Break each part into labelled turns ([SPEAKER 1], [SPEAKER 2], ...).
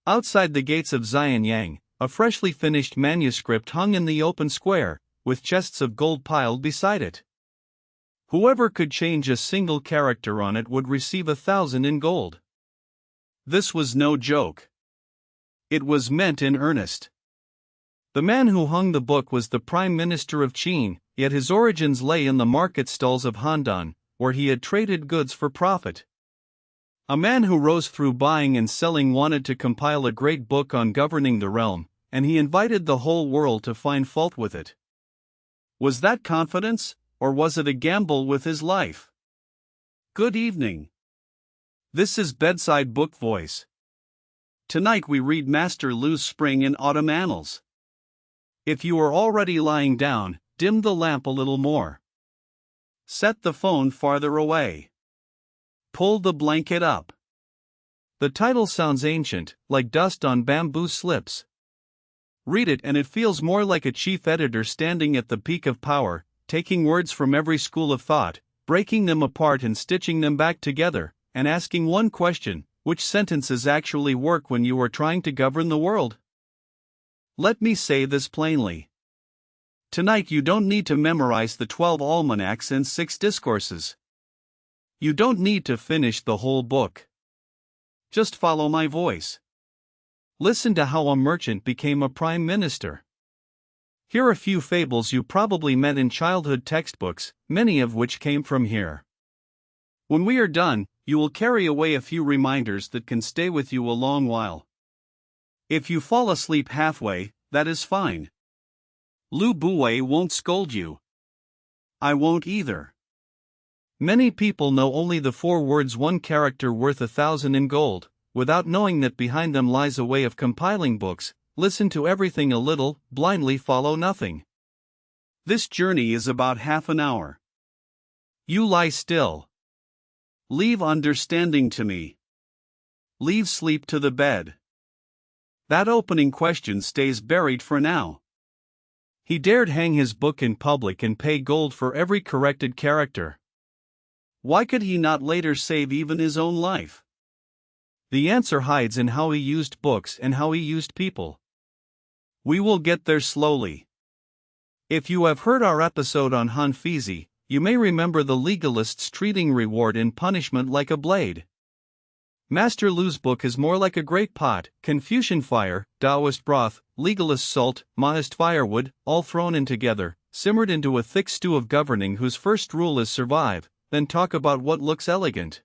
[SPEAKER 1] Outside the gates of Xianyang, a freshly finished manuscript hung in the open square, with chests of gold piled beside it. Whoever could change a single character on it would receive 1,000 in gold. This was no joke. It was meant in earnest. The man who hung the book was the Prime Minister of Qin, yet his origins lay in the market stalls of Handan, where he had traded goods for profit. A man who rose through buying and selling wanted to compile a great book on governing the realm, and he invited the whole world to find fault with it. Was that confidence, or was it a gamble with his life? Good evening. This is Bedside Book Voice. Tonight we read Master Lü's Spring and Autumn Annals. If you are already lying down, dim the lamp a little more. Set the phone farther away. Pull the blanket up. The title sounds ancient, like dust on bamboo slips. Read it and it feels more like a chief editor standing at the peak of power, taking words from every school of thought, breaking them apart and stitching them back together, and asking one question: which sentences actually work when you are trying to govern the world? Let me say this plainly. Tonight you don't need to memorize the 12 almanacs and 6 discourses. You don't need to finish the whole book. Just follow my voice. Listen to how a merchant became a prime minister. Here are a few fables you probably met in childhood textbooks, many of which came from here. When we are done, you will carry away a few reminders that can stay with you a long while. If you fall asleep halfway, that is fine. Lü Buwei won't scold you. I won't either. Many people know only the 4 words "one character worth 1,000 in gold," without knowing that behind them lies a way of compiling books. Listen to everything a little, blindly follow nothing. This journey is about half an hour. You lie still. Leave understanding to me. Leave sleep to the bed. That opening question stays buried for now. He dared hang his book in public and pay gold for every corrected character. Why could he not later save even his own life? The answer hides in how he used books and how he used people. We will get there slowly. If you have heard our episode on Hanfizi, you may remember the legalists treating reward and punishment like a blade. Master Lü's book is more like a great pot: Confucian fire, Taoist broth, legalist salt, Maoist firewood, all thrown in together, simmered into a thick stew of governing whose first rule is survive, then talk about what looks elegant.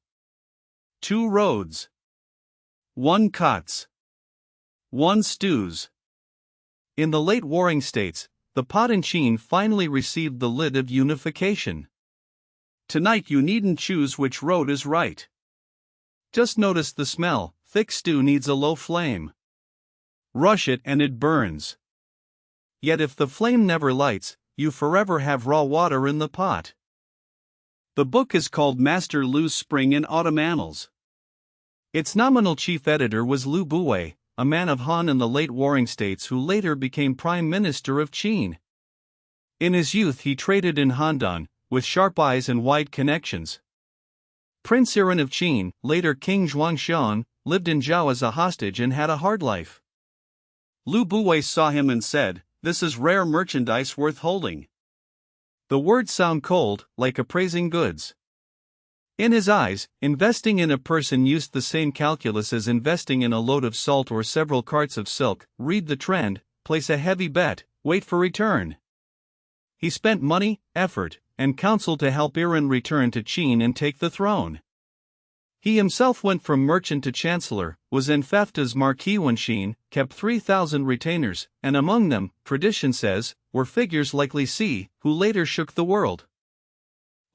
[SPEAKER 1] 2 roads. 1 cots. 1 stews. In the late warring states, the pot in Qin finally received the lid of unification. Tonight you needn't choose which road is right. Just notice the smell: thick stew needs a low flame. Rush it and it burns. Yet if the flame never lights, you forever have raw water in the pot. The book is called Master Lü's Spring and Autumn Annals. Its nominal chief editor was Lü Buwei, a man of Han in the late warring states who later became Prime Minister of Qin. In his youth he traded in Handan, with sharp eyes and wide connections. Prince Iran of Qin, later King Zhuangxian, lived in Zhao as a hostage and had a hard life. Lü Buwei saw him and said, "This is rare merchandise worth holding." The words sound cold, like appraising goods. In his eyes, investing in a person used the same calculus as investing in a load of salt or several carts of silk: read the trend, place a heavy bet, wait for return. He spent money, effort, and counsel to help Iran return to Qin and take the throne. He himself went from merchant to chancellor, was enfeoffed as Marquis when Qin, kept 3,000 retainers, and among them, tradition says, were figures like Li Si, who later shook the world.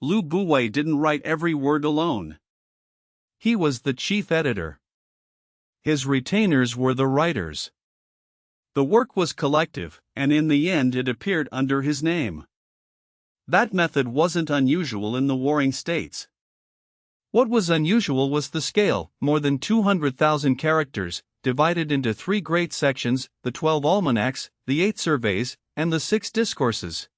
[SPEAKER 1] Lü Buwei didn't write every word alone. He was the chief editor. His retainers were the writers. The work was collective, and in the end it appeared under his name. That method wasn't unusual in the warring states. What was unusual was the scale: more than 200,000 characters, divided into 3 great sections: the 12 almanacs, the 8 surveys, and the 6 discourses.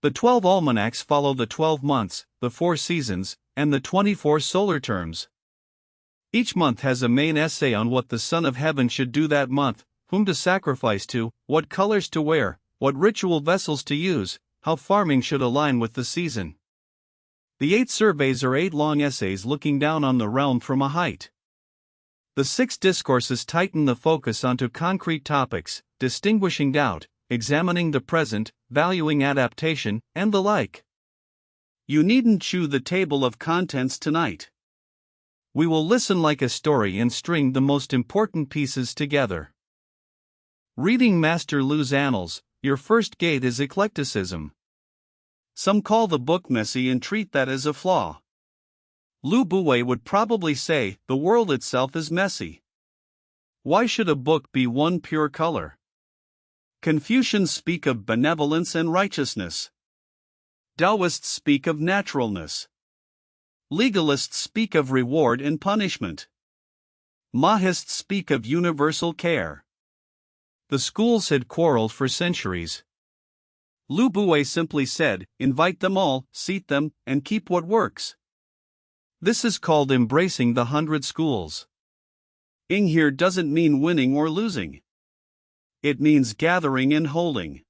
[SPEAKER 1] The 12 almanacs follow the 12 months, the 4 seasons, and the 24 solar terms. Each month has a main essay on what the Son of Heaven should do that month, whom to sacrifice to, what colors to wear, what ritual vessels to use, how farming should align with the season. The 8 surveys are 8 long essays looking down on the realm from a height. The 6 discourses tighten the focus onto concrete topics, distinguishing doubt, examining the present, valuing adaptation, and the like. You needn't chew the table of contents tonight. We will listen like a story and string the most important pieces together. Reading Master Lü's Annals, your first gate is eclecticism. Some call the book messy and treat that as a flaw. Lü Buwei would probably say, the world itself is messy. Why should a book be one pure color? Confucians speak of benevolence and righteousness. Taoists speak of naturalness. Legalists speak of reward and punishment. Mahists speak of universal care. The schools had quarreled for centuries. Lü Buwei simply said, invite them all, seat them, and keep what works. This is called embracing the 100 schools. Ing here doesn't mean winning or losing. It means gathering and holding.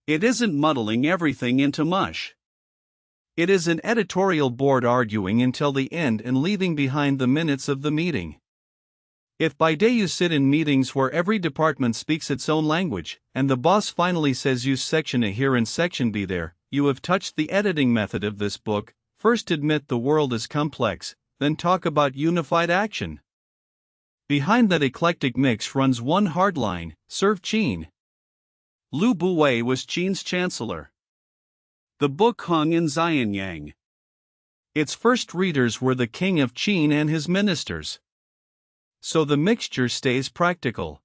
[SPEAKER 1] It isn't muddling everything into mush. It is an editorial board arguing until the end and leaving behind the minutes of the meeting. If by day you sit in meetings where every department speaks its own language, and the boss finally says use section A here and section B there, you have touched the editing method of this book. First admit the world is complex, then talk about unified action. Behind that eclectic mix runs one hard line: serve Qin. Lü Buwei was Qin's chancellor. The book hung in Xianyang. Its first readers were the king of Qin and his ministers. So the mixture stays practical.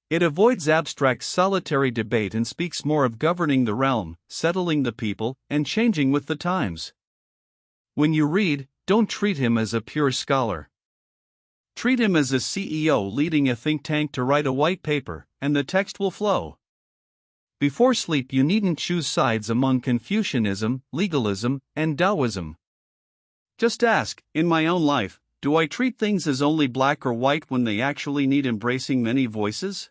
[SPEAKER 1] It avoids abstract solitary debate and speaks more of governing the realm, settling the people, and changing with the times. When you read, don't treat him as a pure scholar. Treat him as a CEO leading a think tank to write a white paper, and the text will flow. Before sleep, you needn't choose sides among Confucianism, legalism, and Taoism. Just ask, in my own life, do I treat things as only black or white when they actually need embracing many voices?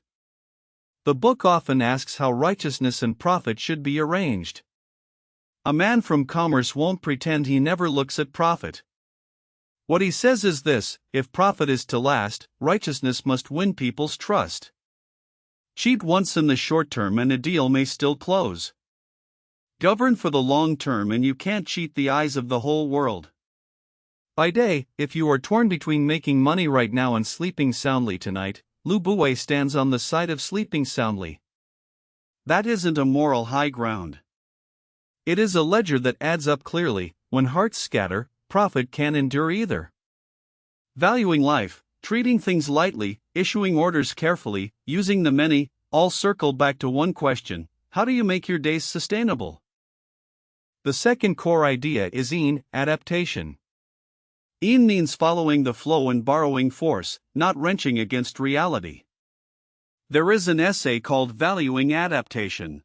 [SPEAKER 1] The book often asks how righteousness and profit should be arranged. A man from commerce won't pretend he never looks at profit. What he says is this: if profit is to last, righteousness must win people's trust. Cheat once in the short term and a deal may still close. Govern for the long term and you can't cheat the eyes of the whole world. By day, if you are torn between making money right now and sleeping soundly tonight, Lü Buwei stands on the side of sleeping soundly. That isn't a moral high ground. It is a ledger that adds up clearly. When hearts scatter, profit can't endure either. Valuing life, treating things lightly, issuing orders carefully, using the many, all circle back to one question: how do you make your days sustainable? The second core idea is adaptation. Means following the flow and borrowing force, not wrenching against reality. There is an essay called Valuing Adaptation.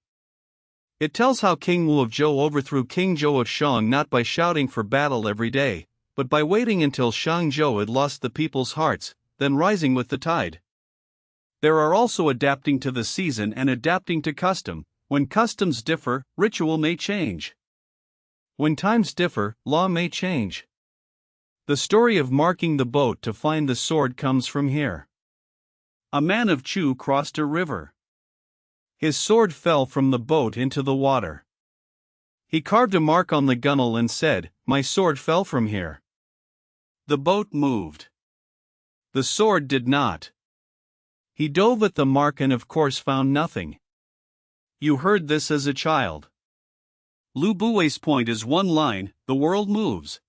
[SPEAKER 1] It tells how King Wu of Zhou overthrew King Zhou of Shang not by shouting for battle every day, but by waiting until Shang Zhou had lost the people's hearts, then rising with the tide. There are also adapting to the season and adapting to custom. When customs differ, ritual may change. When times differ, law may change. The story of marking the boat to find the sword comes from here. A man of Chu crossed a river. His sword fell from the boat into the water. He carved a mark on the gunwale and said, "My sword fell from here." The boat moved. The sword did not. He dove at the mark and of course found nothing. You heard this as a child. Lü Buwei's point is one line: the world moves.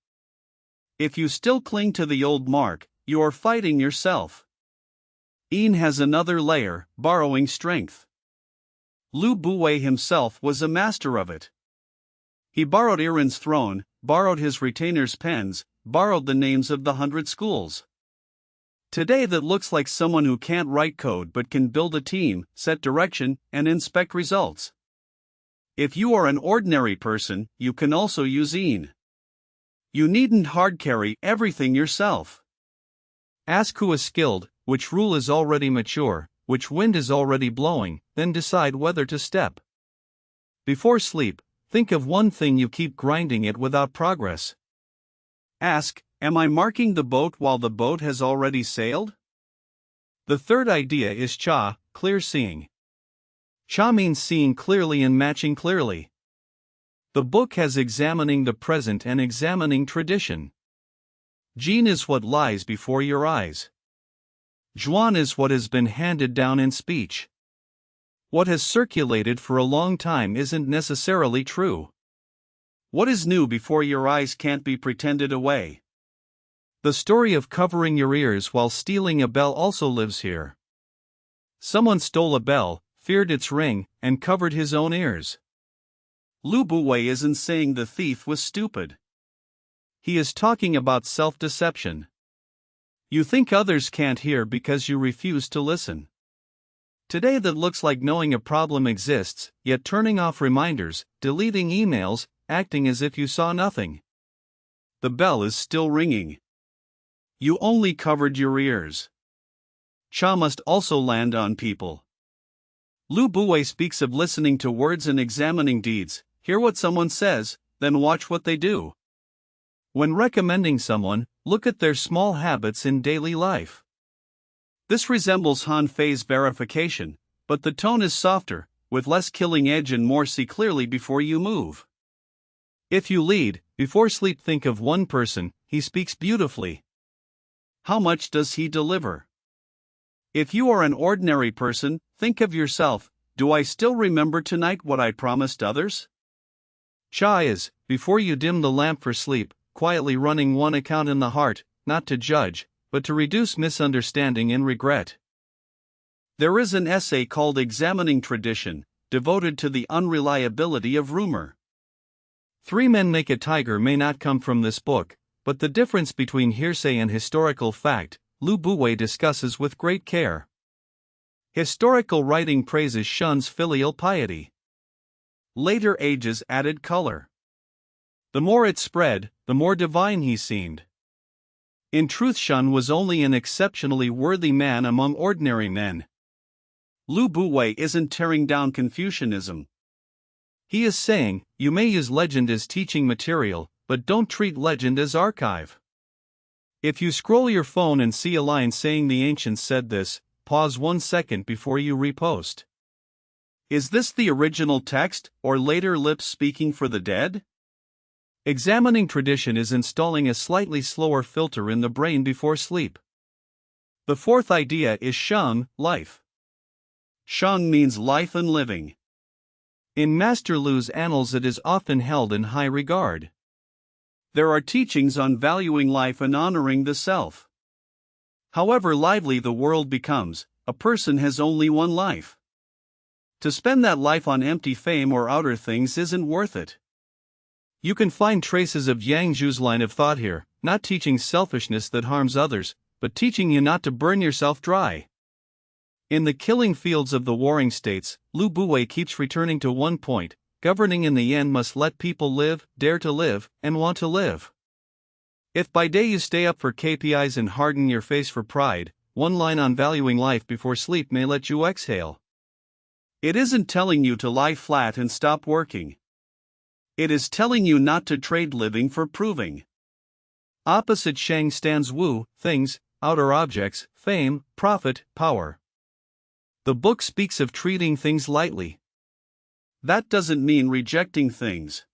[SPEAKER 1] If you still cling to the old mark, you are fighting yourself. Has another layer: borrowing strength. Lü Buwei himself was a master of it. He borrowed Iran's throne, borrowed his retainers' pens, borrowed the names of the 100 schools. Today that looks like someone who can't write code but can build a team, set direction, and inspect results. If you are an ordinary person, you can also use You needn't hard carry everything yourself. Ask who is skilled, which rule is already mature, which wind is already blowing, then decide whether to step. Before sleep, think of one thing you keep grinding it without progress. Ask, am I marking the boat while the boat has already sailed? The third idea is cha, clear seeing. Cha means seeing clearly and matching clearly. The book has examining the present and examining tradition. Jin is what lies before your eyes. Zhuan is what has been handed down in speech. What has circulated for a long time isn't necessarily true. What is new before your eyes can't be pretended away. The story of covering your ears while stealing a bell also lives here. Someone stole a bell, feared its ring, and covered his own ears. Lü Buwei isn't saying the thief was stupid. He is talking about self-deception. You think others can't hear because you refuse to listen. Today that looks like knowing a problem exists, yet turning off reminders, deleting emails, acting as if you saw nothing. The bell is still ringing. You only covered your ears. Cha must also land on people. Lü Buwei speaks of listening to words and examining deeds. Hear what someone says, then watch what they do. When recommending someone, look at their small habits in daily life. This resembles Han Fei's verification, but the tone is softer, with less killing edge and more see clearly before you move. If you lead, before sleep think of one person, he speaks beautifully. How much does he deliver? If you are an ordinary person, think of yourself, do I still remember tonight what I promised others? Cha is, before you dim the lamp for sleep, quietly running one account in the heart, not to judge, but to reduce misunderstanding and regret. There is an essay called Examining Tradition, devoted to the unreliability of rumor. 3 Men Make a Tiger may not come from this book, but the difference between hearsay and historical fact, Lü Buwei discusses with great care. Historical writing praises Shun's filial piety. Later ages added color. The more it spread, the more divine he seemed. In truth, Shun was only an exceptionally worthy man among ordinary men. Lü Buwei isn't tearing down Confucianism. He is saying, you may use legend as teaching material, but don't treat legend as archive. If you scroll your phone and see a line saying the ancients said this, pause 1 second before you repost. Is this the original text, or later lips speaking for the dead? Examining tradition is installing a slightly slower filter in the brain before sleep. The fourth idea is Sheng, life. Sheng means life and living. In Master Lu's Annals it is often held in high regard. There are teachings on valuing life and honoring the self. However lively the world becomes, a person has only one life. To spend that life on empty fame or outer things isn't worth it. You can find traces of Yang Zhu's line of thought here, not teaching selfishness that harms others, but teaching you not to burn yourself dry. In the killing fields of the warring states, Lü Buwei keeps returning to one point: governing in the end must let people live, dare to live, and want to live. If by day you stay up for KPIs and harden your face for pride, one line on valuing life before sleep may let you exhale. It isn't telling you to lie flat and stop working. It is telling you not to trade living for proving. Opposite Sheng stands Wu, things, outer objects, fame, profit, power. The book speaks of treating things lightly. That doesn't mean rejecting things.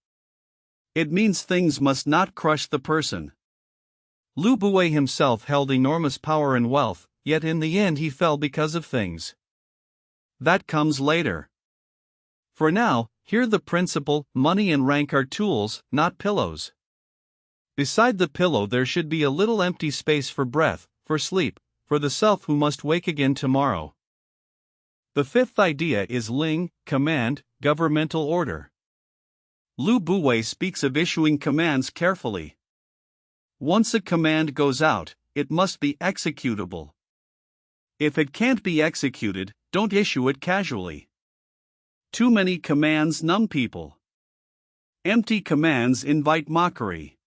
[SPEAKER 1] It means things must not crush the person. Lü Buwei himself held enormous power and wealth, yet in the end he fell because of things. That comes later. For now, hear the principle: money and rank are tools, not pillows. Beside the pillow there should be a little empty space for breath, for sleep, for the self who must wake again tomorrow. The fifth idea is Ling, command, governmental order. Lü Buwei speaks of issuing commands carefully. Once a command goes out, it must be executable. If it can't be executed, don't issue it casually. Too many commands numb people. Empty commands invite mockery.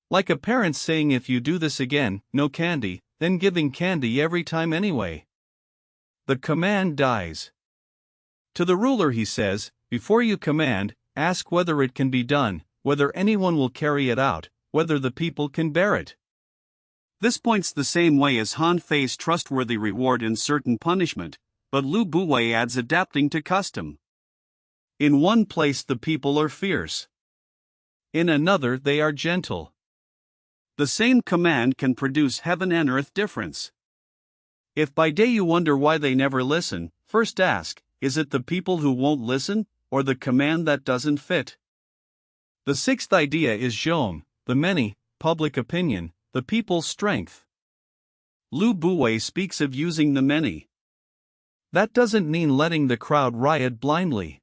[SPEAKER 1] Like a parent saying, if you do this again, no candy, then giving candy every time anyway. The command dies. To the ruler he says, before you command, ask whether it can be done, whether anyone will carry it out, whether the people can bear it. This points the same way as Han Fei's trustworthy reward and certain punishment, but Lü Buwei adds adapting to custom. In one place the people are fierce. In another they are gentle. The same command can produce heaven and earth difference. If by day you wonder why they never listen, first ask, is it the people who won't listen, or the command that doesn't fit? The sixth idea is zhong, the many, public opinion, the people's strength. Lü Buwei speaks of using the many. That doesn't mean letting the crowd riot blindly.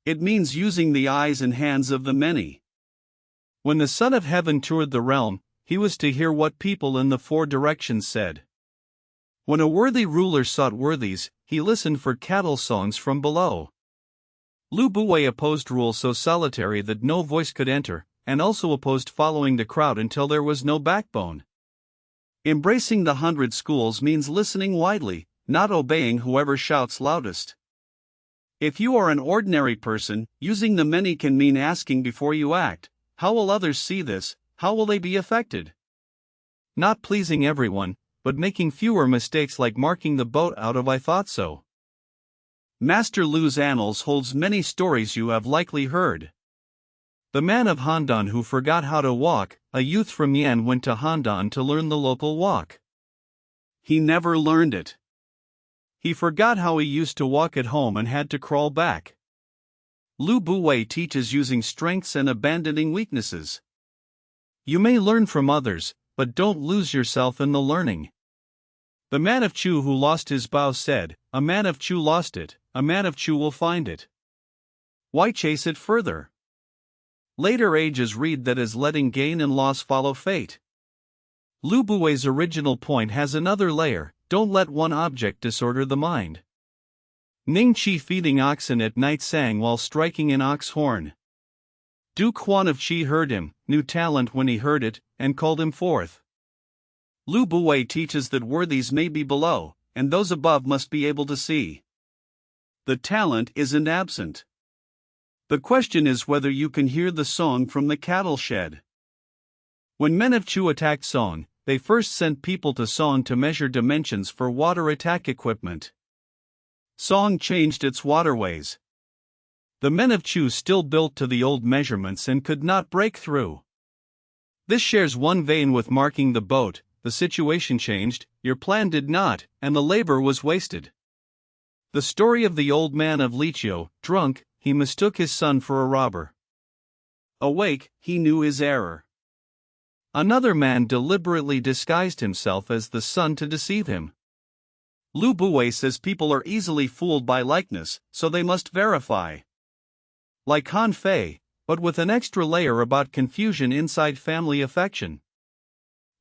[SPEAKER 1] It means using the eyes and hands of the many. When the Son of Heaven toured the realm, he was to hear what people in the four directions said. When a worthy ruler sought worthies, he listened for cattle songs from below. Lü Buwei opposed rule so solitary that no voice could enter, and also opposed following the crowd until there was no backbone. Embracing the 100 schools means listening widely, not obeying whoever shouts loudest. If you are an ordinary person, using the many can mean asking before you act, how will others see this, how will they be affected? Not pleasing everyone, but making fewer mistakes like marking the boat out of I thought so. Master Lu's Annals holds many stories you have likely heard. The man of Handan who forgot how to walk, a youth from Yan went to Handan to learn the local walk. He never learned it. He forgot how he used to walk at home and had to crawl back. Lü Buwei teaches using strengths and abandoning weaknesses. You may learn from others, but don't lose yourself in the learning. The man of Chu who lost his bow said, "A man of Chu lost it, a man of Chu will find it." Why chase it further? Later ages read that as letting gain and loss follow fate. Lü Buwei's original point has another layer, don't let one object disorder the mind. Ning Qi feeding oxen at night sang while striking an ox horn. Duke Huan of Qi heard him, knew talent when he heard it, and called him forth. Lü Buwei teaches that worthies may be below, and those above must be able to see. The talent isn't absent. The question is whether you can hear the song from the cattle shed. When men of Chu attacked Song, they first sent people to Song to measure dimensions for water attack equipment. Song changed its waterways. The men of Chu still built to the old measurements and could not break through. This shares one vein with marking the boat. The situation changed, your plan did not, and the labor was wasted. The story of the old man of Liqiu, drunk, he mistook his son for a robber. Awake, he knew his error. Another man deliberately disguised himself as the son to deceive him. Lü Buwei says people are easily fooled by likeness, so they must verify. Like Han Fei, but with an extra layer about confusion inside family affection.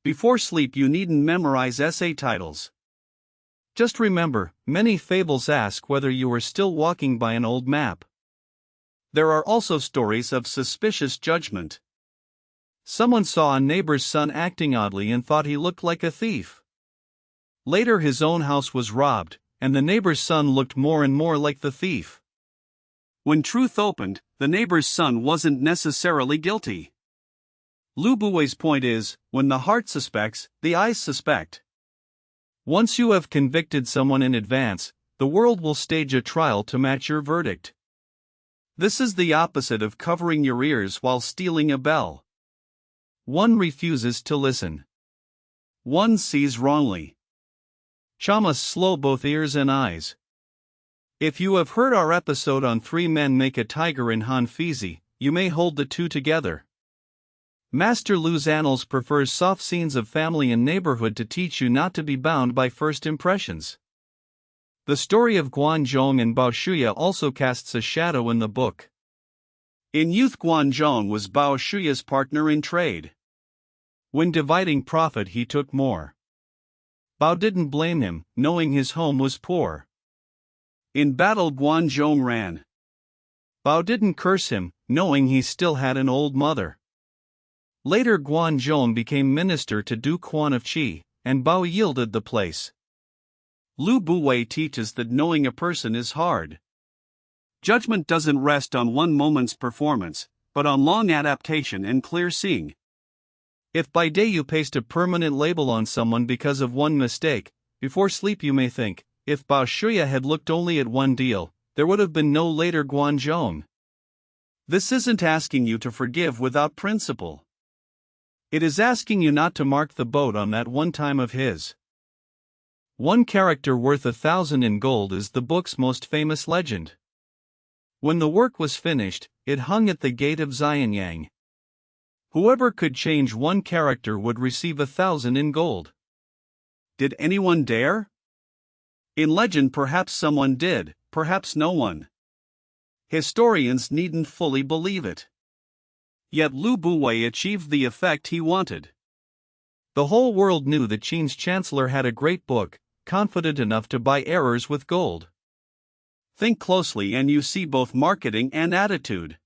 [SPEAKER 1] Before sleep you needn't memorize essay titles. Just remember, many fables ask whether you are still walking by an old map. There are also stories of suspicious judgment. Someone saw a neighbor's son acting oddly and thought he looked like a thief. Later his own house was robbed, and the neighbor's son looked more and more like the thief. When truth opened, the neighbor's son wasn't necessarily guilty. Lü Buwei's point is, when the heart suspects, the eyes suspect. Once you have convicted someone in advance, the world will stage a trial to match your verdict. This is the opposite of covering your ears while stealing a bell. One refuses to listen. One sees wrongly. Chama slow both ears and eyes. If you have heard our episode on 3 men make a tiger in Han Fizi, you may hold the two together. Master Lu's Annals prefers soft scenes of family and neighborhood to teach you not to be bound by first impressions. The story of Guanzhong and Bao Shuya also casts a shadow in the book. In youth Guanzhong was Bao Shuya's partner in trade. When dividing profit he took more. Bao didn't blame him, knowing his home was poor. In battle Guanzhong ran. Bao didn't curse him, knowing he still had an old mother. Later Guanzhong became minister to Duke Huan of Qi, and Bao yielded the place. Lü Buwei teaches that knowing a person is hard. Judgment doesn't rest on one moment's performance, but on long adaptation and clear seeing. If by day you paste a permanent label on someone because of one mistake, before sleep you may think, if Bao Shuya had looked only at one deal, there would have been no later Guanzhong. This isn't asking you to forgive without principle. It is asking you not to mark the boat on that one time of his. One character worth 1,000 in gold is the book's most famous legend. When the work was finished, it hung at the gate of Xianyang. Whoever could change one character would receive 1,000 in gold. Did anyone dare? In legend, perhaps someone did, perhaps no one. Historians needn't fully believe it. Yet Lü Buwei achieved the effect he wanted. The whole world knew that Qin's chancellor had a great book, confident enough to buy errors with gold. Think closely and you see both marketing and attitude.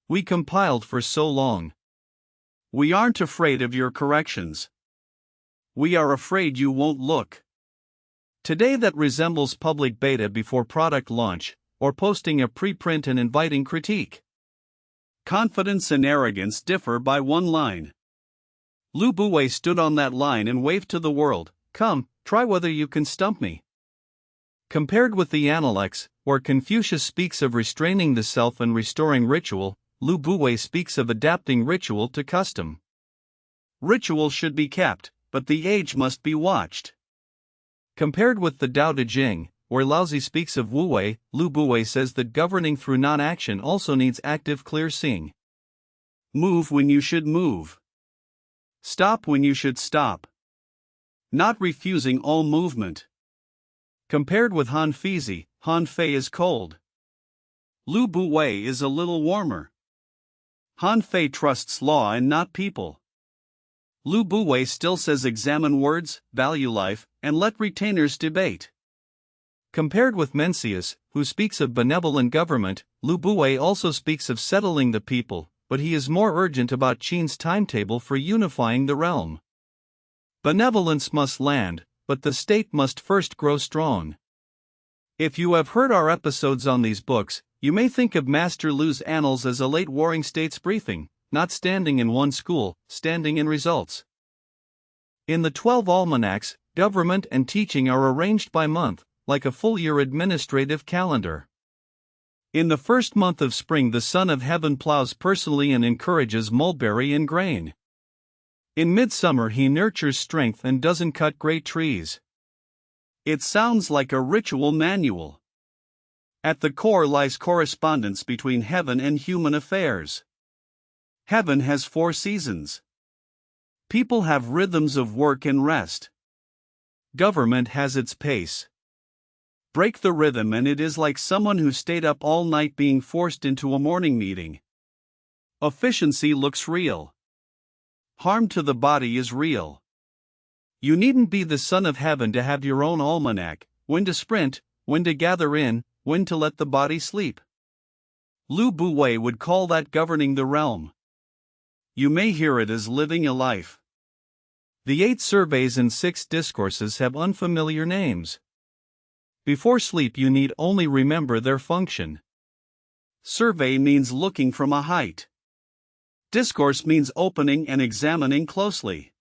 [SPEAKER 1] We compiled for so long. We aren't afraid of your corrections. We are afraid you won't look. Today that resembles public beta before product launch, or posting a preprint and inviting critique. Confidence and arrogance differ by one line. Lü Buwei stood on that line and waved to the world, "Come, try whether you can stump me." Compared with the Annals, where Confucius speaks of restraining the self and restoring ritual, Lü Buwei speaks of adapting ritual to custom. Ritual should be kept, but the age must be watched. Compared with the Tao Te Ching, where Laozi speaks of Wu Wei, Lü Buwei says that governing through non-action also needs active clear seeing. Move when you should move. Stop when you should stop. Not refusing all movement. Compared with Han Feizi, Han Fei is cold. Lü Buwei is a little warmer. Han Fei trusts law and not people. Lü Buwei still says examine words, value life, and let retainers debate. Compared with Mencius, who speaks of benevolent government, Lü Buwei also speaks of settling the people, but he is more urgent about Qin's timetable for unifying the realm. Benevolence must land, but the state must first grow strong. If you have heard our episodes on these books, you may think of Master Lu's Annals as a late Warring States briefing, not standing in one school, standing in results. In the 12 almanacs, government and teaching are arranged by month, like a full-year administrative calendar. In the first month of spring the Son of Heaven plows personally and encourages mulberry and grain. In midsummer he nurtures strength and doesn't cut great trees. It sounds like a ritual manual. At the core lies correspondence between heaven and human affairs. Heaven has 4 seasons. People have rhythms of work and rest. Government has its pace. Break the rhythm and it is like someone who stayed up all night being forced into a morning meeting. Efficiency looks real. Harm to the body is real. You needn't be the Son of Heaven to have your own almanac, when to sprint, when to gather in, when to let the body sleep. Lü Buwei would call that governing the realm. You may hear it as living a life. The 8 surveys and 6 discourses have unfamiliar names. Before sleep you need only remember their function. Survey means looking from a height. Discourse means opening and examining closely.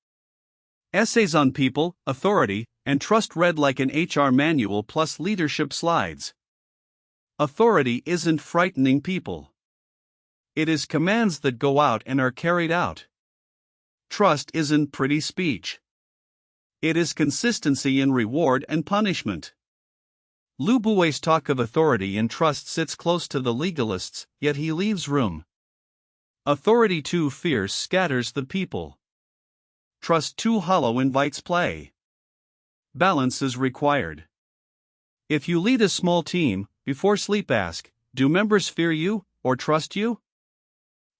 [SPEAKER 1] Essays on people, authority, and trust read like an HR manual plus leadership slides. Authority isn't frightening people. It is commands that go out and are carried out. Trust isn't pretty speech. It is consistency in reward and punishment. Lü Buwei's talk of authority and trust sits close to the legalists, yet he leaves room. Authority too fierce scatters the people. Trust too hollow invites play. Balance is required. If you lead a small team, before sleep ask, do members fear you, or trust you?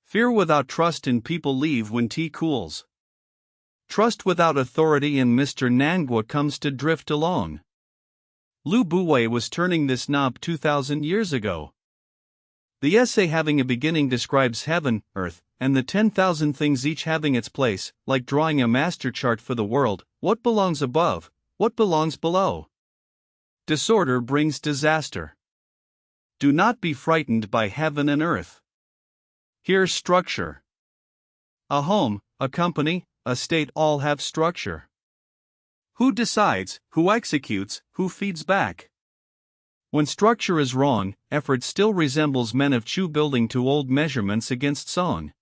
[SPEAKER 1] Fear without trust in people leave when tea cools. Trust without authority in Mr. Nangua comes to drift along. Lü Buwei was turning this knob 2,000 years ago. The essay having a beginning describes heaven, earth, and the 10,000 things each having its place, like drawing a master chart for the world, what belongs above, what belongs below. Disorder brings disaster. Do not be frightened by heaven and earth. Here's structure. A home, a company, a state all have structure. Who decides, who executes, who feeds back? When structure is wrong, effort still resembles men of Chu building to old measurements against song.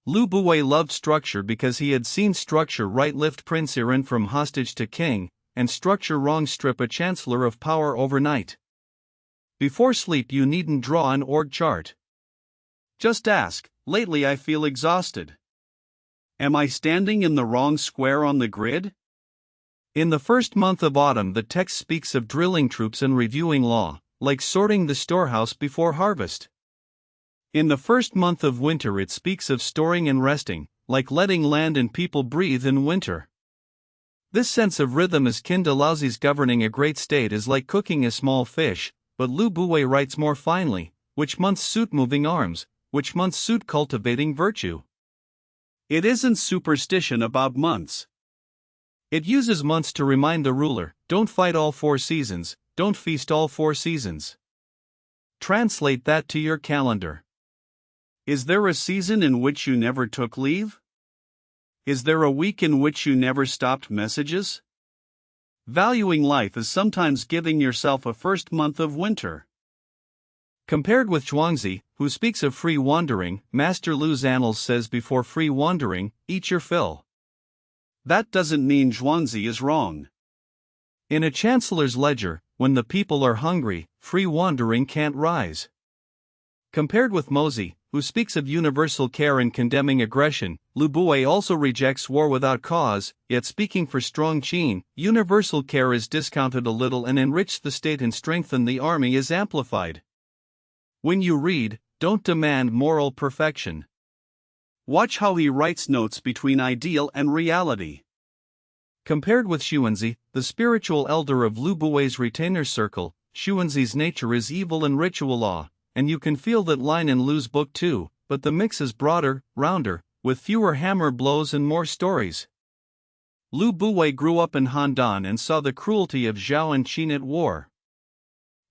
[SPEAKER 1] Lü Buwei loved structure because he had seen structure right lift Prince Iran from hostage to king, and structure wrong strip a chancellor of power overnight. Before sleep you needn't draw an org chart. Just ask, lately I feel exhausted. Am I standing in the wrong square on the grid? In the first month of autumn the text speaks of drilling troops and reviewing law, like sorting the storehouse before harvest. In the first month of winter it speaks of storing and resting, like letting land and people breathe in winter. This sense of rhythm is kin to Laozi's governing a great state is like cooking a small fish, but Lü Buwei writes more finely, which months suit moving arms, which months suit cultivating virtue. It isn't superstition about months. It uses months to remind the ruler, don't fight all 4 seasons, don't feast all 4 seasons. Translate that to your calendar. Is there a season in which you never took leave? Is there a week in which you never stopped messages? Valuing life is sometimes giving yourself a first month of winter. Compared with Zhuangzi, who speaks of free wandering, Master Lu's Annals says before free wandering, eat your fill. That doesn't mean Zhuangzi is wrong. In a chancellor's ledger, when the people are hungry, free wandering can't rise. Compared with Mozi, who speaks of universal care and condemning aggression, Lü Buwei also rejects war without cause, yet speaking for strong Qin, universal care is discounted a little and enriched the state and strengthened the army is amplified. When you read, don't demand moral perfection. Watch how he writes notes between ideal and reality. Compared with Xuanzi, the spiritual elder of Lü Buwei's retainer circle, Xuanzi's nature is evil and ritual law, and you can feel that line in Lu's book too, but the mix is broader, rounder, with fewer hammer blows and more stories. Lü Buwei grew up in Handan and saw the cruelty of Zhao and Qin at war.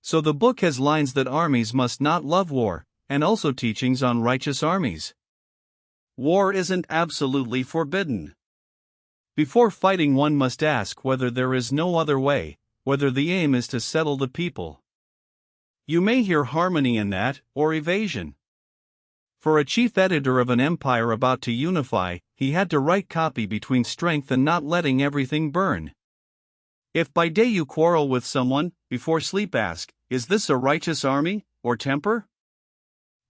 [SPEAKER 1] So the book has lines that armies must not love war, and also teachings on righteous armies. War isn't absolutely forbidden. Before fighting one must ask whether there is no other way, whether the aim is to settle the people. You may hear harmony in that, or evasion. For a chief editor of an empire about to unify, he had to write copy between strength and not letting everything burn. If by day you quarrel with someone, before sleep ask, is this a righteous army, or temper?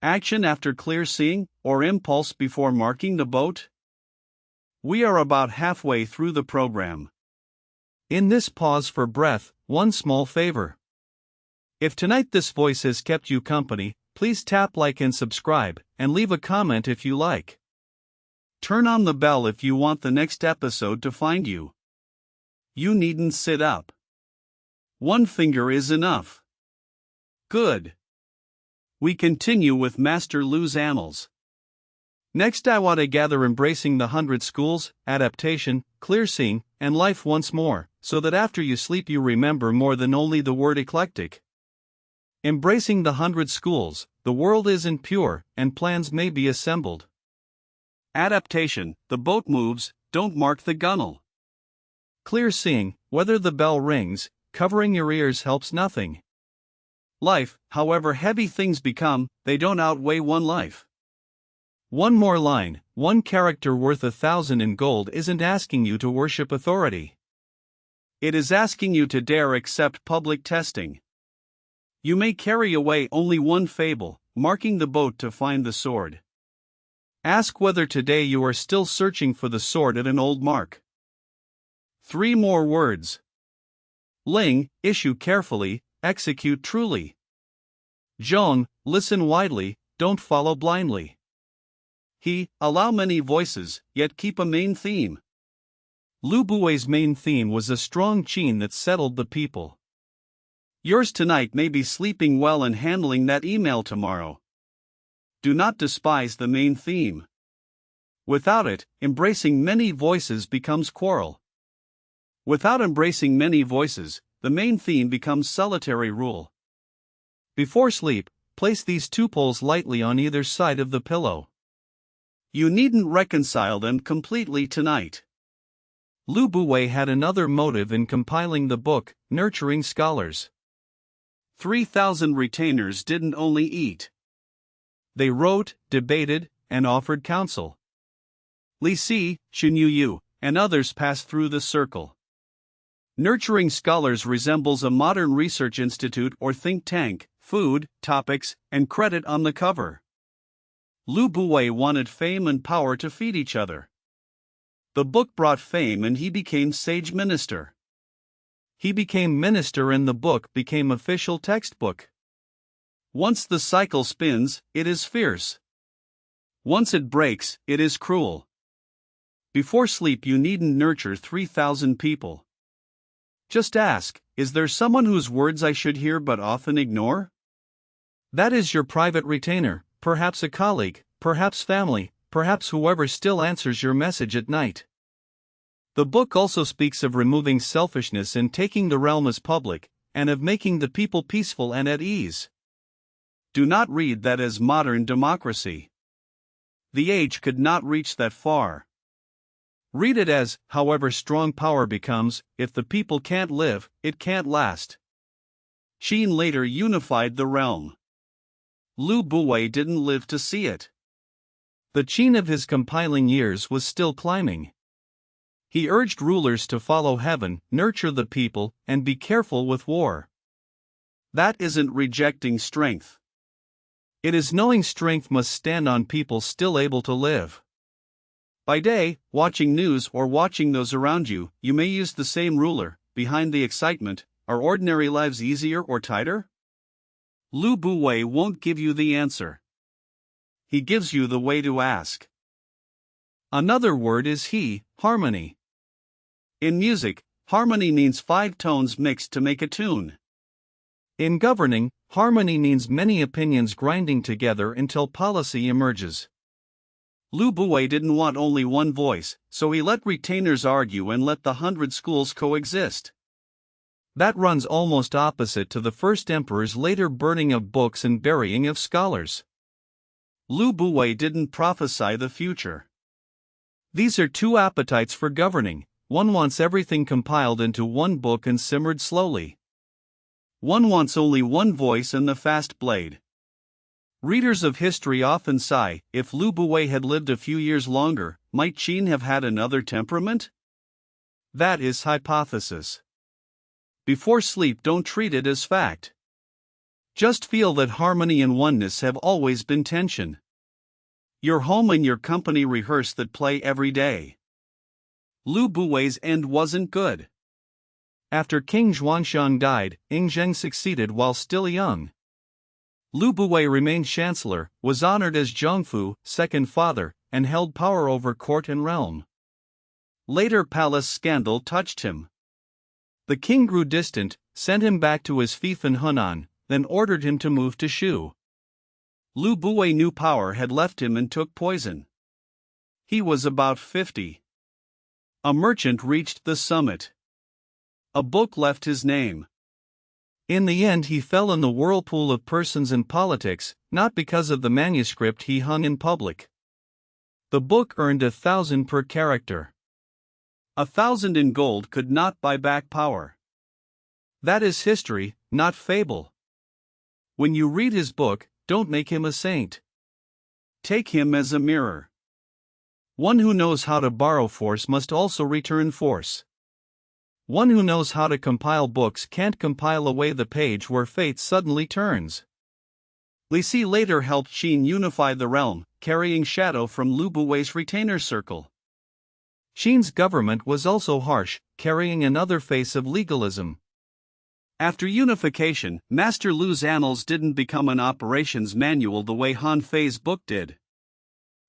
[SPEAKER 1] Action after clear seeing, or impulse before marking the boat? We are about halfway through the program. In this pause for breath, one small favor. If tonight this voice has kept you company, please tap like and subscribe, and leave a comment if you like. Turn on the bell if you want the next episode to find you. You needn't sit up. One finger is enough. Good. We continue with Master Lu's Annals. Next I want to gather embracing the 100 schools, adaptation, clear seeing, and life once more, so that after you sleep you remember more than only the word eclectic. Embracing the 100 schools, the world isn't pure, and plans may be assembled. Adaptation, the boat moves, don't mark the gunwale. Clear seeing, whether the bell rings, covering your ears helps nothing. Life, however heavy things become, they don't outweigh one life. One more line, one character worth 1,000 in gold isn't asking you to worship authority. It is asking you to dare accept public testing. You may carry away only one fable, marking the boat to find the sword. Ask whether today you are still searching for the sword at an old mark. 3 more words. Ling, issue carefully, execute truly. Zhong, listen widely, don't follow blindly. He, allow many voices, yet keep a main theme. Lü Buwei's main theme was a strong Qin that settled the people. Yours tonight may be sleeping well and handling that email tomorrow. Do not despise the main theme. Without it, embracing many voices becomes quarrel. Without embracing many voices, the main theme becomes solitary rule. Before sleep, place these two poles lightly on either side of the pillow. You needn't reconcile them completely tonight. Lü Buwei had another motive in compiling the book, nurturing scholars. 3,000 retainers didn't only eat. They wrote, debated, and offered counsel. Li Si, Xianyang, and others passed through the circle. Nurturing scholars resembles a modern research institute or think tank, food, topics, and credit on the cover. Lü Buwei wanted fame and power to feed each other. The book brought fame and he became sage minister. He became minister and the book became official textbook. Once the cycle spins, it is fierce. Once it breaks, it is cruel. Before sleep you needn't nurture 3,000 people. Just ask, is there someone whose words I should hear but often ignore? That is your private retainer, perhaps a colleague, perhaps family, perhaps whoever still answers your message at night. The book also speaks of removing selfishness and taking the realm as public, and of making the people peaceful and at ease. Do not read that as modern democracy. The age could not reach that far. Read it as, however strong power becomes, if the people can't live, it can't last. Qin later unified the realm. Lü Buwei didn't live to see it. The Qin of his compiling years was still climbing. He urged rulers to follow heaven, nurture the people, and be careful with war. That isn't rejecting strength. It is knowing strength must stand on people still able to live. By day, watching news or watching those around you, you may use the same ruler. Behind the excitement, are ordinary lives easier or tighter? Lü Buwei won't give you the answer. He gives you the way to ask. Another word is harmony. In music, harmony means 5 tones mixed to make a tune. In governing, harmony means many opinions grinding together until policy emerges. Lü Buwei didn't want only one voice, so he let retainers argue and let the 100 schools coexist. That runs almost opposite to the first emperor's later burning of books and burying of scholars. Lü Buwei didn't prophesy the future. These are two appetites for governing. One wants everything compiled into one book and simmered slowly. One wants only one voice and the fast blade. Readers of history often sigh, if Lü Buwei had lived a few years longer, might Qin have had another temperament? That is hypothesis. Before sleep, don't treat it as fact. Just feel that harmony and oneness have always been tension. Your home and your company rehearse that play every day. Lü Buwei's end wasn't good. After King Xianyang died, Zheng succeeded while still young. Lü Buwei remained chancellor, was honored as Zhongfu, second father, and held power over court and realm. Later palace scandal touched him. The king grew distant, sent him back to his fief in Handan, then ordered him to move to Shu. Lü Buwei knew power had left him and took poison. He was about 50. A merchant reached the summit. A book left his name. In the end he fell in the whirlpool of persons and politics, not because of the manuscript he hung in public. The book earned 1,000 per character. 1,000 in gold could not buy back power. That is history, not fable. When you read his book, don't make him a saint. Take him as a mirror. One who knows how to borrow force must also return force. One who knows how to compile books can't compile away the page where fate suddenly turns. Li Si later helped Qin unify the realm, carrying shadow from Lü Buwei's retainer circle. Qin's government was also harsh, carrying another face of legalism. After unification, Master Lu's Annals didn't become an operations manual the way Han Fei's book did.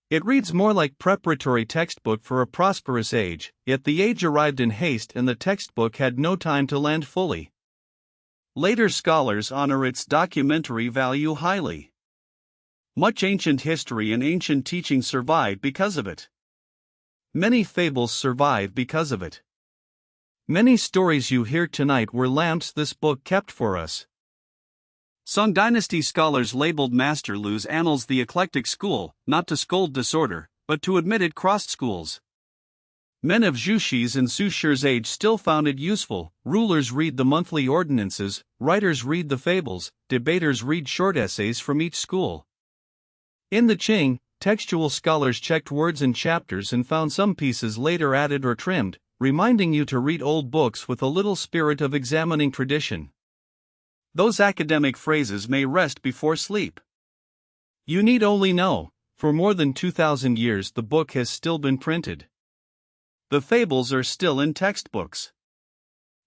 [SPEAKER 1] It reads more like preparatory textbook for a prosperous age, yet the age arrived in haste and the textbook had no time to land fully. Later scholars honor its documentary value highly. Much ancient history and ancient teaching survive because of it. Many fables survive because of it. Many stories you hear tonight were lamps this book kept for us. Song Dynasty scholars labeled Master Lü's Annals the eclectic school, not to scold disorder, but to admit it crossed schools. Men of Zhuxi's and Sushi's age still found it useful. Rulers read the monthly ordinances, writers read the fables, debaters read short essays from each school. In the Qing, textual scholars checked words and chapters and found some pieces later added or trimmed, reminding you to read old books with a little spirit of examining tradition. Those academic phrases may rest before sleep. You need only know, for more than 2,000 years the book has still been printed. The fables are still in textbooks.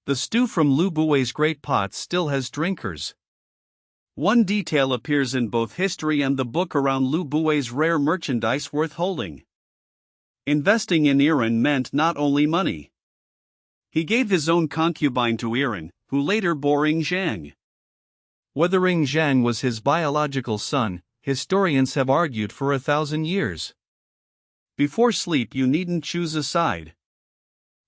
[SPEAKER 1] The stew from Lü Buwei's great pot still has drinkers. One detail appears in both history and the book around Lü Buwei's rare merchandise worth holding. Investing in Yiren meant not only money. He gave his own concubine to Yiren, who later bore Xianyang. Whether Xianyang was his biological son, historians have argued for 1,000 years. Before sleep you needn't choose a side.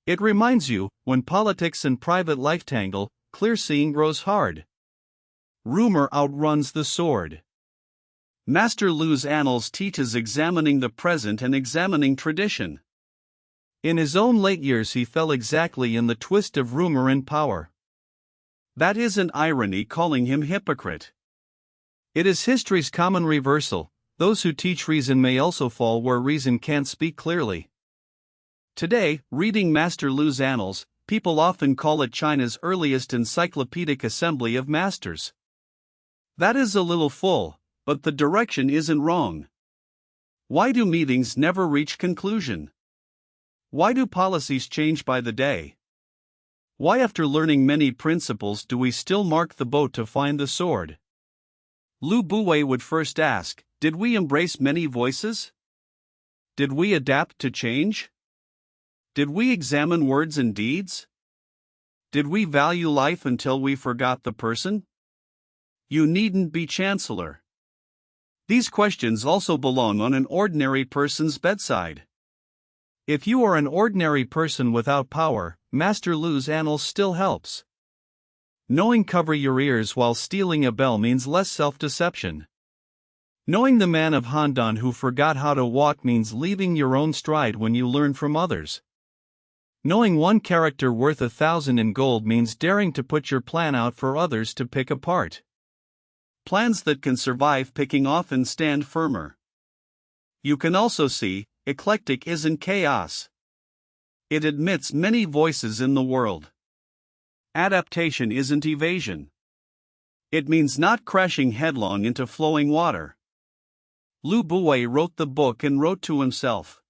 [SPEAKER 1] It reminds you, when politics and private life tangle, clear seeing grows hard. Rumor outruns the sword. Master Lü's Annals teaches examining the present and examining tradition. In his own late years he fell exactly in the twist of rumor and power. That isn't irony calling him hypocrite. It is history's common reversal. Those who teach reason may also fall where reason can't speak clearly. Today, reading Master Lü's Annals, people often call it China's earliest encyclopedic assembly of masters. That is a little full, but the direction isn't wrong. Why do meetings never reach conclusion? Why do policies change by the day? Why, after learning many principles, do we still mark the boat to find the sword? Lü Buwei would first ask, did we embrace many voices? Did we adapt to change? Did we examine words and deeds? Did we value life until we forgot the person? You needn't be Chancellor. These questions also belong on an ordinary person's bedside. If you are an ordinary person without power, Master Lü's Annals still helps. Knowing cover your ears while stealing a bell means less self-deception. Knowing the man of Handan who forgot how to walk means leaving your own stride when you learn from others. Knowing one character worth 1,000 in gold means daring to put your plan out for others to pick apart. Plans that can survive picking often stand firmer. You can also see, eclectic isn't chaos. It admits many voices in the world. Adaptation isn't evasion. It means not crashing headlong into flowing water. Lü Buwei wrote the book and wrote to himself.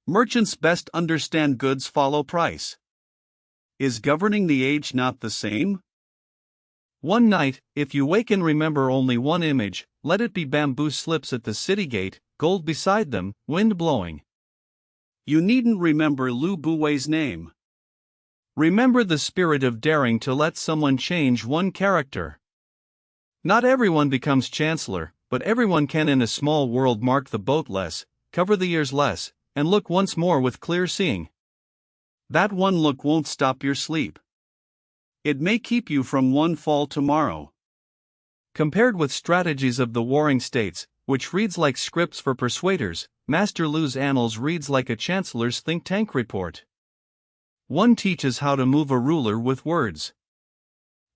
[SPEAKER 1] Merchants best understand goods follow price. Is governing the age not the same? One night, if you wake and remember only one image, let it be bamboo slips at the city gate, gold beside them, wind blowing. You needn't remember Lü Buwei's name. Remember the spirit of daring to let someone change one character. Not everyone becomes Chancellor, but everyone can in a small world mark the boat less, cover the ears less, and look once more with clear seeing. That one look won't stop your sleep. It may keep you from one fall tomorrow. Compared with strategies of the warring states, which reads like scripts for persuaders, Master Lü's Annals reads like a chancellor's think tank report. One teaches how to move a ruler with words.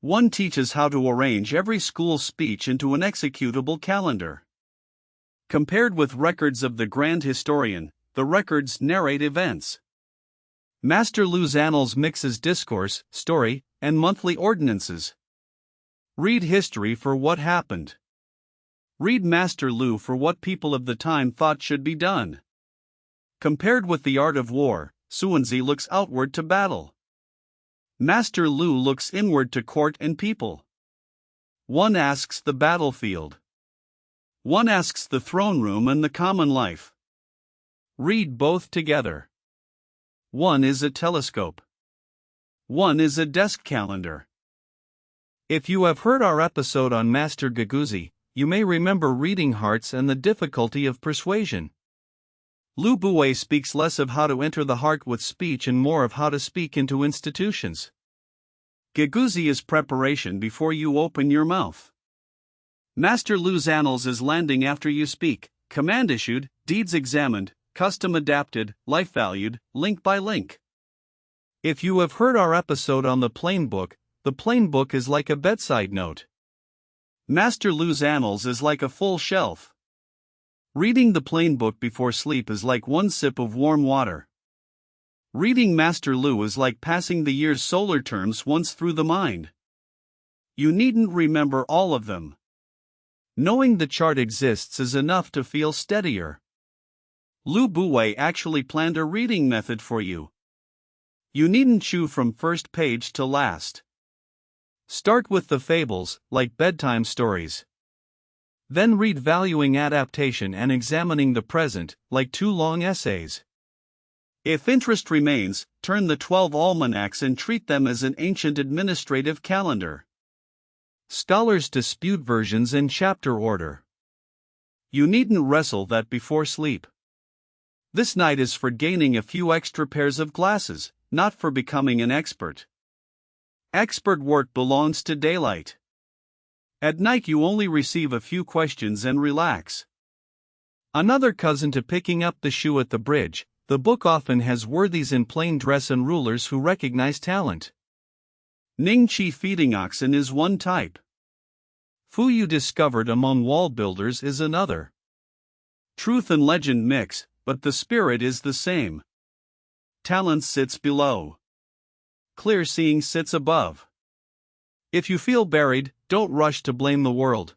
[SPEAKER 1] One teaches how to arrange every school speech into an executable calendar. Compared with records of the grand historian, the records narrate events. Master Lü's Annals mixes discourse, story, and monthly ordinances. Read history for what happened. Read Master Lü for what people of the time thought should be done. Compared with the art of war, Xuanzi looks outward to battle. Master Lü looks inward to court and people. One asks the battlefield. One asks the throne room and the common life. Read both together. One is a telescope. One is a desk calendar. If you have heard our episode on Master Giguzi, you may remember reading hearts and the difficulty of persuasion. Lü Buwei speaks less of how to enter the heart with speech and more of how to speak into institutions. Geguzi is preparation before you open your mouth. Master Lu's Annals is landing after you speak, command issued, deeds examined, custom adapted, life valued, link by link. If you have heard our episode on the plain book is like a bedside note. Master Lu's Annals is like a full shelf. Reading the plain book before sleep is like one sip of warm water. Reading Master Lü is like passing the year's solar terms once through the mind. You needn't remember all of them. Knowing the chart exists is enough to feel steadier. Lü Buwei actually planned a reading method for you. You needn't chew from first page to last. Start with the fables, like bedtime stories. Then read valuing adaptation and examining the present, like 2 long essays. If interest remains, turn the 12 almanacs and treat them as an ancient administrative calendar. Scholars dispute versions and chapter order. You needn't wrestle that before sleep. This night is for gaining a few extra pairs of glasses, not for becoming an expert. Expert work belongs to daylight. At night you only receive a few questions and relax. Another cousin to picking up the shoe at the bridge, the book often has worthies in plain dress and rulers who recognize talent. Ningqi feeding oxen is one type. Fu you discovered among wall builders is another. Truth and legend mix, but the spirit is the same. Talent sits below. Clear seeing sits above. If you feel buried, don't rush to blame the world.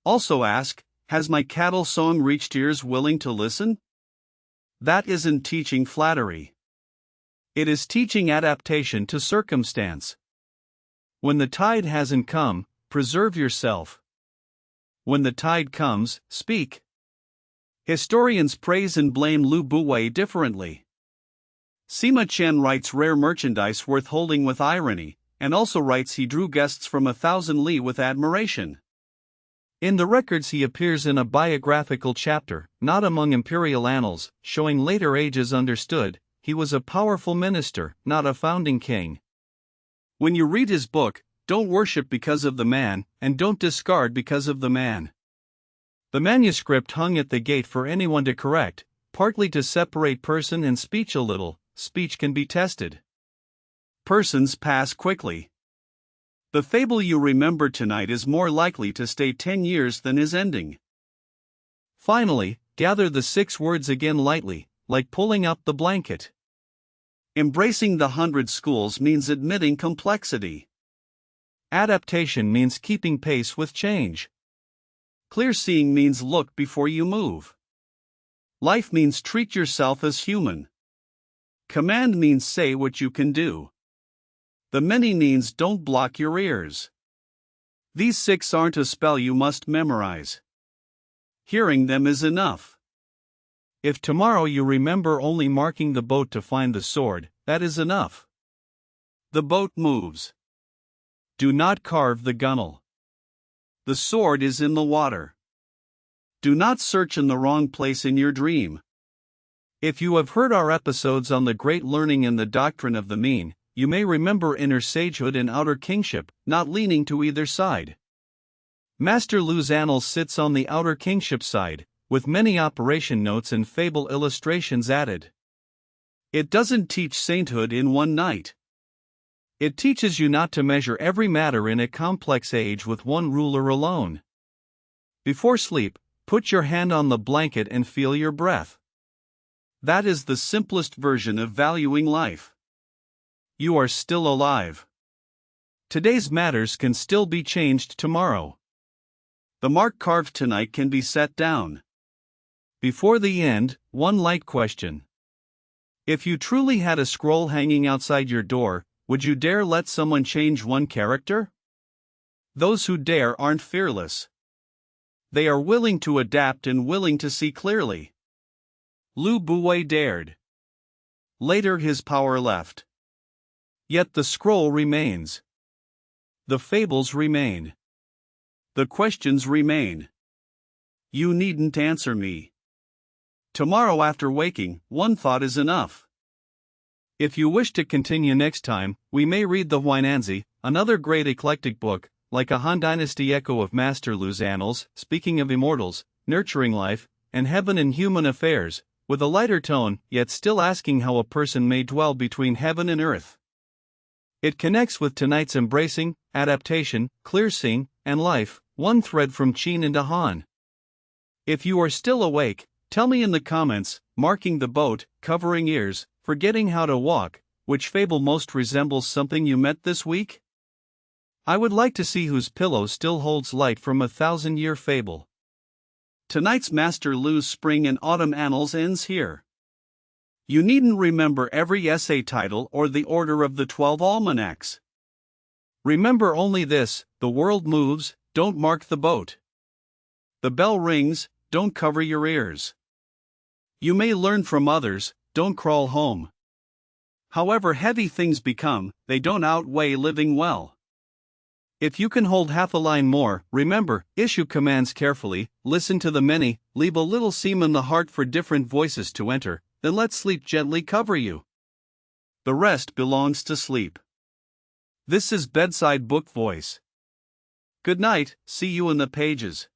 [SPEAKER 1] Also ask, has my cattle song reached ears willing to listen? That isn't teaching flattery. It is teaching adaptation to circumstance. When the tide hasn't come, preserve yourself. When the tide comes, speak. Historians praise and blame Lü Buwei differently. Sima Qian writes rare merchandise worth holding with irony, and also writes he drew guests from 1,000 li with admiration. In the records he appears in a biographical chapter, not among imperial annals, showing later ages understood, he was a powerful minister, not a founding king. When you read his book, don't worship because of the man, and don't discard because of the man. The manuscript hung at the gate for anyone to correct, partly to separate person and speech a little. Speech can be tested. Persons pass quickly. The fable you remember tonight is more likely to stay 10 years than his ending. Finally, gather the 6 words again lightly, like pulling up the blanket. Embracing the 100 schools means admitting complexity. Adaptation means keeping pace with change. Clear seeing means look before you move. Life means treat yourself as human. Command means say what you can do. The many means don't block your ears. These 6 aren't a spell you must memorize. Hearing them is enough. If tomorrow you remember only marking the boat to find the sword, that is enough. The boat moves. Do not carve the gunwale. The sword is in the water. Do not search in the wrong place in your dream. If you have heard our episodes on the great learning and the doctrine of the mean, you may remember inner sagehood and outer kingship, not leaning to either side. Master Lu's Annals sits on the outer kingship side, with many operation notes and fable illustrations added. It doesn't teach sainthood in one night. It teaches you not to measure every matter in a complex age with one ruler alone. Before sleep, put your hand on the blanket and feel your breath. That is the simplest version of valuing life. You are still alive. Today's matters can still be changed tomorrow. The mark carved tonight can be set down. Before the end, one light question. If you truly had a scroll hanging outside your door, would you dare let someone change one character? Those who dare aren't fearless. They are willing to adapt and willing to see clearly. Lü Buwei dared. Later his power left. Yet the scroll remains. The fables remain. The questions remain. You needn't answer me. Tomorrow after waking, one thought is enough. If you wish to continue next time, we may read the Huainanzi, another great eclectic book, like a Han Dynasty echo of Master Lu's Annals, speaking of immortals, nurturing life, and heaven and human affairs, with a lighter tone, yet still asking how a person may dwell between heaven and earth. It connects with tonight's embracing, adaptation, clear seeing, and life, one thread from Qin into Han. If you are still awake, tell me in the comments, marking the boat, covering ears, forgetting how to walk, which fable most resembles something you met this week? I would like to see whose pillow still holds light from a 1,000-year fable. Tonight's Master Lu's Spring and Autumn Annals ends here. You needn't remember every essay title or the order of the 12 almanacs. Remember only this: the world moves, don't mark the boat. The bell rings, don't cover your ears. You may learn from others, don't crawl home. However heavy things become, they don't outweigh living well. If you can hold half a line more, remember, issue commands carefully, listen to the many, leave a little seam in the heart for different voices to enter, then let sleep gently cover you. The rest belongs to sleep. This is Bedside Book Voice. Good night, see you in the pages.